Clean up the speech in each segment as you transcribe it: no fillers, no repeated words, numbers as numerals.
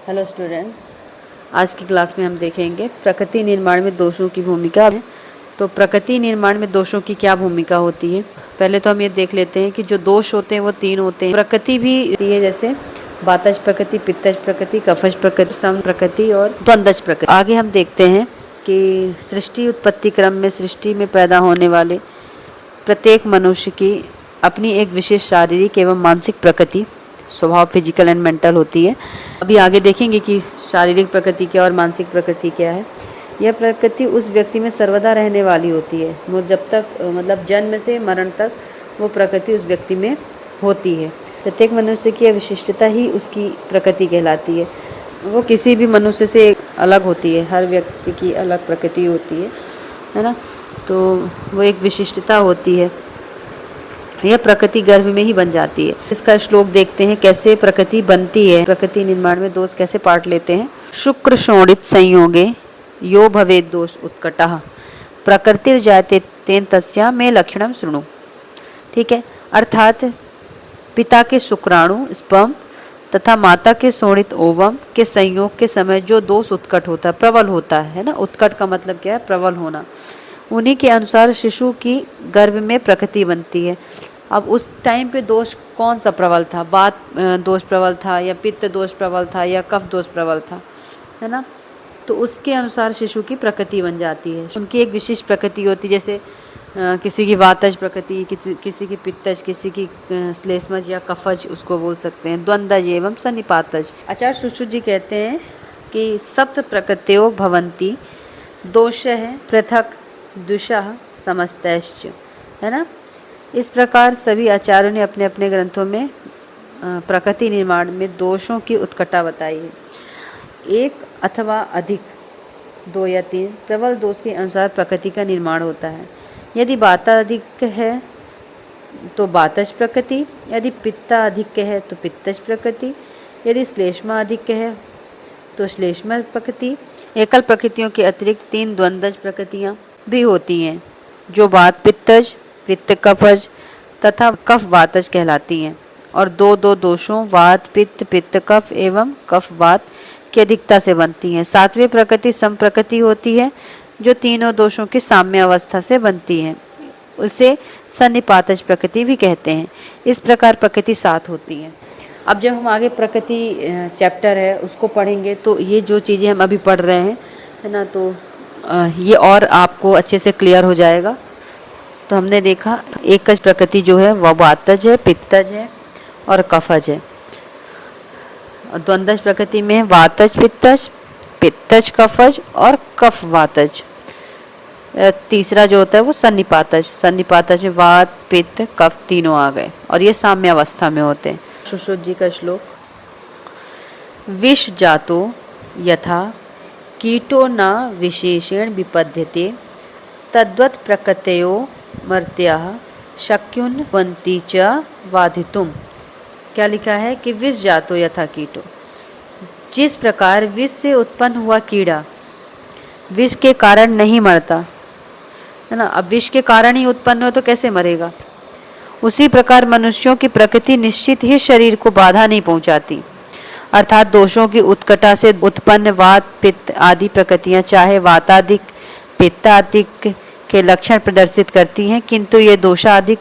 Hello students, आज की class में हम देखेंगे प्रकृति निर्माण में दोषों की भूमिका। तो प्रकृति निर्माण में दोषों की क्या भूमिका होती है, पहले तो हम ये देख लेते हैं कि जो दोष होते हैं वो तीन होते हैं। प्रकृति भी है, जैसे वातज प्रकृति, पित्तज प्रकृति, कफज प्रकृति, सम प्रकृति और द्वंद्वज प्रकृति। आगे हम देखते हैं कि सृष्टि उत्पत्ति क्रम में सृष्टि में पैदा होने वाले प्रत्येक मनुष्य की अपनी एक विशेष शारीरिक एवं मानसिक प्रकृति, स्वभाव फिजिकल एंड मेंटल होती है। अभी आगे देखेंगे कि शारीरिक प्रकृति क्या और मानसिक प्रकृति क्या है। यह प्रकृति उस व्यक्ति में सर्वदा रहने वाली होती है, वो जब तक मतलब जन्म से मरण तक वो प्रकृति उस व्यक्ति में होती है। प्रत्येक मनुष्य की विशिष्टता ही उसकी प्रकृति कहलाती है। वो किसी भी मनुष्य से अलग होती है, हर व्यक्ति की अलग प्रकृति होती है ना। तो वो एक विशिष्टता होती है, यह प्रकृति गर्भ में ही बन जाती है। इसका श्लोक देखते हैं कैसे प्रकृति बनती है, प्रकृति निर्माण में दोष कैसे पार्ट लेते हैं। शुक्र शोणित संयोगे यो भवेद दोष उत्कटः प्रकृतिर जायते तेन तस्या में लक्षणम शृणु। ठीक है, अर्थात पिता के शुक्राणु स्पर्म तथा माता के शोणित ओवम के संयोग के समय जो दोष उत्कट होता है, प्रबल होता है ना। उत्कट का मतलब क्या है? प्रबल होना। उन्हीं के अनुसार शिशु की गर्भ में प्रकृति बनती है। अब उस टाइम पे दोष कौन सा प्रबल था? वात दोष प्रबल था या पित्त दोष प्रबल था या कफ दोष प्रबल था, है ना। तो उसके अनुसार शिशु की प्रकृति बन जाती है। उनकी एक विशिष्ट प्रकृति होती है, जैसे किसी की वातज प्रकृति, किसी की पित्तज, किसी की श्लेष्मज या कफज उसको बोल सकते हैं। द्वंद्वज एवं सन्निपातज। आचार्य सुश्रुत जी कहते हैं कि सप्त प्रकृत्यो भवन्ति दोषः पृथक दुषः समस्तश्च, है ना। इस प्रकार सभी आचार्यों ने अपने अपने ग्रंथों में प्रकृति निर्माण में दोषों की उत्कटता बताई है। एक अथवा अधिक, दो या तीन प्रबल दोष के अनुसार प्रकृति का निर्माण होता है। यदि वाता अधिक है तो वातज प्रकृति, यदि पित्ता अधिक है तो पित्तज प्रकृति, यदि श्लेष्मा अधिक है तो श्लेष्मा प्रकृति। एकल प्रकृतियों के अतिरिक्त तीन द्वंद्वज प्रकृतियाँ भी होती हैं, जो वात पित्तज, पित्त कफज तथा कफ वातज कहलाती हैं, और दो दो दोषों वात पित्त, पित्त कफ एवं कफ वात की अधिकता से बनती हैं। सातवीं प्रकृति सम प्रकृति होती है, जो तीनों दोषों की साम्य अवस्था से बनती है। उसे सन्निपातज प्रकृति भी कहते हैं। इस प्रकार प्रकृति सात होती है। अब जब हम आगे प्रकृति चैप्टर है उसको पढ़ेंगे तो ये जो चीज़ें हम अभी पढ़ रहे हैं, है ना, तो ये और आपको अच्छे से क्लियर हो जाएगा। तो हमने देखा एकज प्रकृति जो है वह वातज है, पित्तज है और कफज है। द्वंद्वज प्रकृति में वातज पित्तज, पित्तज कफज और कफ वातज। तीसरा जो होता है वो सन्निपातज। सन्निपातज में वात पित्त कफ तीनों आ गए और ये साम्य अवस्था में होते हैं। सुश्रुत जी का श्लोक, विष जातो यथा कीटो न विशेषेण विपद्यते तद्वत् प्रकृतयो मर्त्याः शक्युन्वन्ति च बाधितुम। क्या लिखा है कि विष जातो यथा कीटो, जिस प्रकार विष से उत्पन्न हुआ कीड़ा विष के कारण नहीं मरता, है ना। अब विष के कारण ही उत्पन्न हो तो कैसे मरेगा? उसी प्रकार मनुष्यों की प्रकृति निश्चित ही शरीर को बाधा नहीं पहुंचाती। अर्थात दोषों की उत्कटता से उत्पन्न वात पित्त आदि प्रकृतियां चाहे वाताधिक पित्ताधिक के लक्षण प्रदर्शित करती हैं, किंतु ये दोषाधिक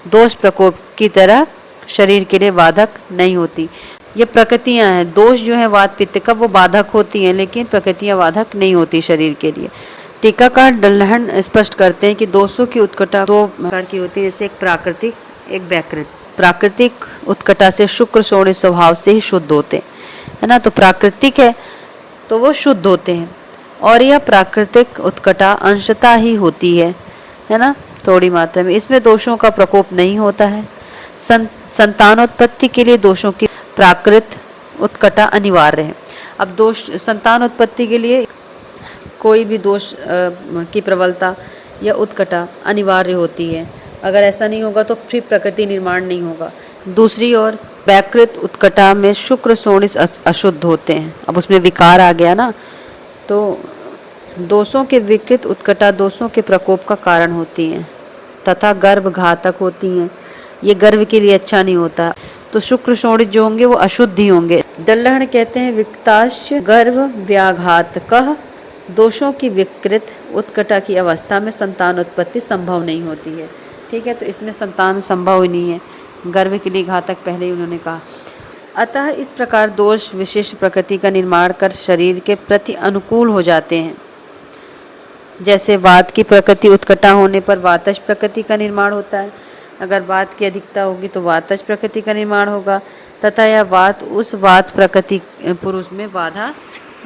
दोष प्रकोप की तरह शरीर के लिए बाधक नहीं होती। ये प्रकृतियां हैं, दोष जो है वात पित्त का वो बाधक होती हैं, लेकिन प्रकृतियां बाधक नहीं होती शरीर के लिए। टीकाकार डल्हन स्पष्ट करते हैं कि दोषों की उत्कटता दो प्रकार की होती है, जैसे एक प्राकृतिक एक वैकृत। प्राकृतिक उत्कटता से शुक्र शोणित स्वभाव से ही शुद्ध होते, है ना। तो प्राकृतिक है तो वो शुद्ध होते हैं, और यह प्राकृतिक उत्कटता अंशतः ही होती है ना, थोड़ी मात्रा में। इसमें दोषों का प्रकोप नहीं होता है। संतानोत्पत्ति के लिए दोषों की प्राकृत उत्कटता अनिवार्य है। अब दोष संतानोत्पत्ति के लिए कोई भी दोष की प्रबलता या उत्कटता अनिवार्य होती है। अगर ऐसा नहीं होगा तो फिर प्रकृति निर्माण नहीं होगा। दूसरी ओर वैकृत उत्कटता में शुक्र शोणित अशुद्ध होते हैं। अब उसमें विकार आ गया ना, तो दोषों के विकृत उत्कटता दोषों के प्रकोप का कारण होती हैं तथा गर्भ घातक होती हैं। ये गर्भ के लिए अच्छा नहीं होता। तो शुक्र शोणित जो होंगे वो अशुद्ध ही होंगे। दल्लहण कहते हैं विक्ताश्च गर्भ व्याघात कह, दोषों की विकृत उत्कटा की अवस्था में संतान उत्पत्ति संभव नहीं होती है। ठीक है, तो इसमें संतान संभव ही नहीं है, गर्भ के लिए घातक पहले ही उन्होंने कहा। अतः इस प्रकार दोष विशिष्ट प्रकृति का निर्माण कर शरीर के प्रति अनुकूल हो जाते हैं। जैसे वात की प्रकृति उत्कटा होने पर वातज प्रकृति का निर्माण होता है, अगर वात की अधिकता होगी तो वातज प्रकृति का निर्माण होगा, तथा यह वात उस वात प्रकृति पुरुष में बाधा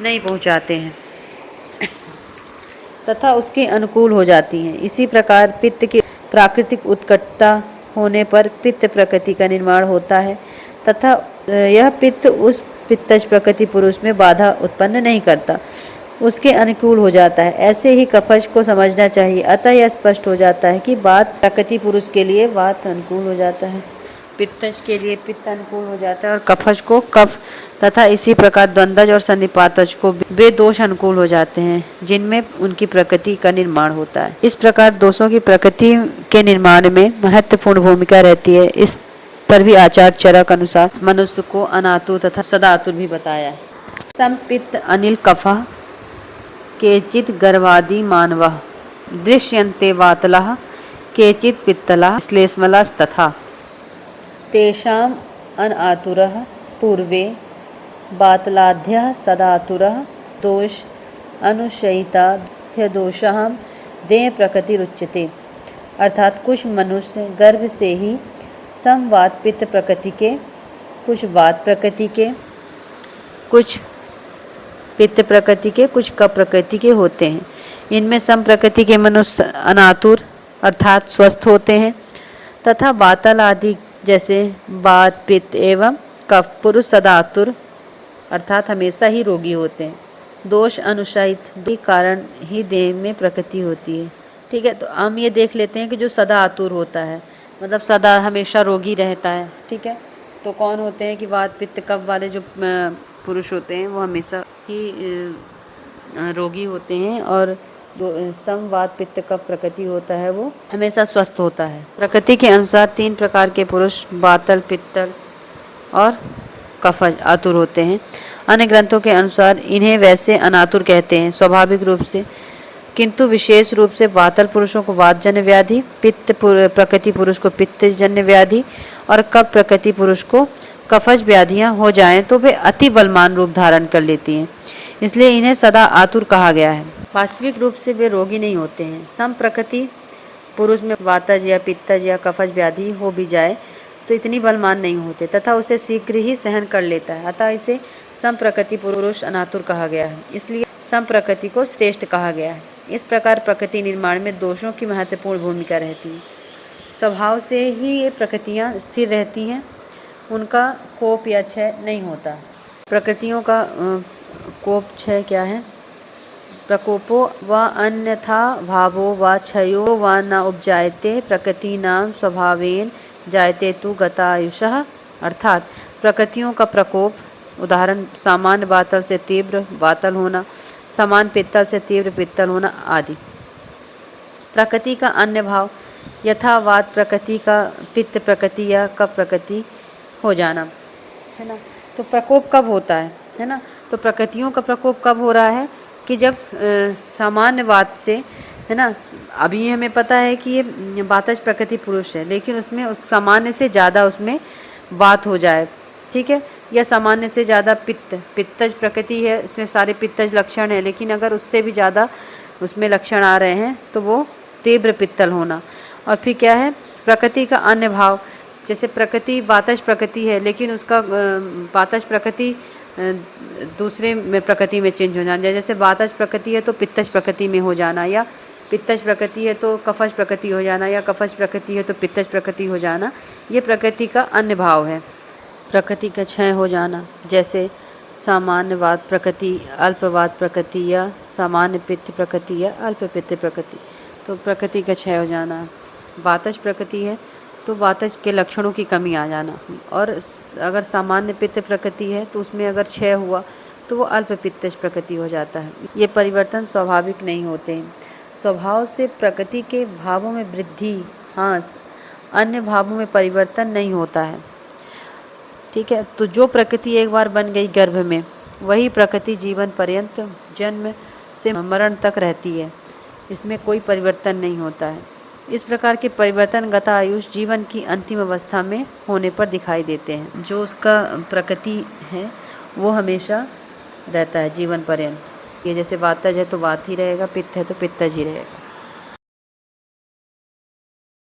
नहीं पहुंचाते हैं तथा उसके अनुकूल हो जाती हैं। इसी प्रकार पित्त की प्राकृतिक उत्कटता होने पर पित्त प्रकृति का निर्माण होता है तथा यह पित्त उस पित्तज प्रकृति पुरुष में बाधा उत्पन्न नहीं करता, उसके अनुकूल हो जाता है। ऐसे ही कफज को समझना चाहिए। अतः यह स्पष्ट हो जाता है कि वात प्रकृति पुरुष के लिए वात अनुकूल हो जाता है, पित्तज के लिए पित्त अनुकूल हो जाता है और कफज को कफ, तथा इसी प्रकार द्वंद्वज और सन्निपातज को वे दोष अनुकूल हो जाते हैं जिनमें उनकी प्रकृति का निर्माण होता है। इस प्रकार दोषों की प्रकृति के निर्माण में महत्वपूर्ण भूमिका रहती है। इस पर भी आचार्य चरक अनुसार मनुष्य को अनातुर तथा सदातुर भी बताया है। संपित्त अनिल कफा केचित् गर्भादि मानवः दृश्यन्ते वातलः केचित् पित्तलः श्लेष्मलस्तथा तेषाम् अनातुरः पूर्वे वातलाद्यः सदातुरः दोष अनुशयिता दोषः देह प्रकृतिरुच्यते। अर्थात कुछ मनुष्य गर्भ से ही समवात पित्त प्रकृति के, कुछ वात प्रकृति के, कुछ पित्त प्रकृति के, कुछ कफ प्रकृति के होते हैं। इनमें सम प्रकृति के मनुष्य अनातुर अर्थात स्वस्थ होते हैं तथा वातल आदि जैसे वात पित्त एवं कफ पुरुष सदातुर अर्थात हमेशा ही रोगी होते हैं। दोष अनुशयित के कारण ही देह में प्रकृति होती है। ठीक है, तो हम ये देख लेते हैं कि जो सदा आतुर होता है मतलब सदा हमेशा रोगी रहता है। ठीक है, तो कौन होते हैं कि वात पित्त कफ वाले जो पुरुष होते हैं वो हमेशा ही रोगी होते हैं और समवात पित्त कफ प्रकृति होता है वो हमेशा स्वस्थ होता है। प्रकृति के अनुसार 3 प्रकार के पुरुष वातल पित्तल और कफज आतुर होते हैं। अन्य ग्रंथों के अनुसार इन्हें वैसे अनातुर कहते हैं स्वाभाविक रूप से, किंतु विशेष रूप से वातल पुरुषों को वातजन्य व्याधि, पित्त प्रकृति पुरुष को पित्तजन्य व्याधि और कफ प्रकृति पुरुष को कफज व्याधियां हो जाएं तो वे अति बलवान रूप धारण कर लेती हैं, इसलिए इन्हें सदा आतुर कहा गया है। वास्तविक रूप से वे रोगी नहीं होते हैं। सम प्रकृति पुरुष में वातज या पित्तज या कफज व्याधि हो भी जाए तो इतनी बलवान नहीं होते तथा उसे शीघ्र ही सहन कर लेता है, अतः इसे सम प्रकृति पुरुष अनातुर कहा गया है, इसलिए सम प्रकृति को श्रेष्ठ कहा गया है। इस प्रकार प्रकृति निर्माण में दोषों की महत्वपूर्ण भूमिका रहती है। स्वभाव से ही ये प्रकृतियाँ स्थिर रहती हैं, उनका कोप या क्षय नहीं होता। प्रकृतियों का कोप क्षय क्या है? प्रकोपो व अन्यथा भावो व क्षयो व न उपजायते प्रकृतीनां स्वभावेन जायते तु गतायुषः। अर्थात प्रकृतियों का प्रकोप, उदाहरण सामान्य वातल से तीव्र वातल होना, समान पित्तल से तीव्र पित्तल होना आदि। प्रकृति का अन्य भाव यथावात प्रकृति का पित्त प्रकृति या कफ प्रकृति हो जाना, है ना। तो प्रकोप कब होता है ना। तो प्रकृतियों का प्रकोप कब हो रहा है कि जब सामान्य वात से, है ना, अभी हमें पता है कि ये वातज प्रकृति पुरुष है, लेकिन उसमें उस सामान्य से ज़्यादा उसमें वात हो जाए, ठीक है, या सामान्य से ज़्यादा पित्तज प्रकृति है, इसमें सारे पित्तज लक्षण है, लेकिन अगर उससे भी ज़्यादा उसमें लक्षण आ रहे हैं तो वो तीव्र पित्तल होना। और फिर क्या है, प्रकृति का अन्य भाव, जैसे प्रकृति वातज प्रकृति है लेकिन उसका वातज प्रकृति दूसरे में प्रकृति में चेंज हो जाना, जैसे वातज प्रकृति है तो पित्तज प्रकृति में हो जाना, या पित्तज प्रकृति है तो कफज प्रकृति हो जाना, या कफज प्रकृति है तो पित्तज प्रकृति हो जाना, ये प्रकृति का अन्य भाव है। प्रकृति का क्षय हो जाना, जैसे सामान्यवात प्रकृति, अल्पवात प्रकृति, या सामान्य पित्त प्रकृति या अल्प पित्त प्रकृति, तो प्रकृति का क्षय हो जाना। वातज प्रकृति है तो वातज के लक्षणों की कमी आ जाना, और अगर सामान्य पित्त प्रकृति है तो उसमें अगर क्षय हुआ तो वो अल्प पित्तज प्रकृति हो जाता है। ये परिवर्तन स्वाभाविक नहीं होते हैं। स्वभाव से प्रकृति के भावों में वृद्धि, हाँ, अन्य भावों में परिवर्तन नहीं होता है। ठीक है। तो जो प्रकृति एक बार बन गई गर्भ में, वही प्रकृति जीवन पर्यंत जन्म से मरण तक रहती है, इसमें कोई परिवर्तन नहीं होता है। इस प्रकार के परिवर्तनगत आयुष जीवन की अंतिम अवस्था में होने पर दिखाई देते हैं। जो उसका प्रकृति है वो हमेशा रहता है जीवन पर्यंत। ये जैसे वातज है तो वात ही रहेगा, पित्त है तो पित्तज ही रहेगा।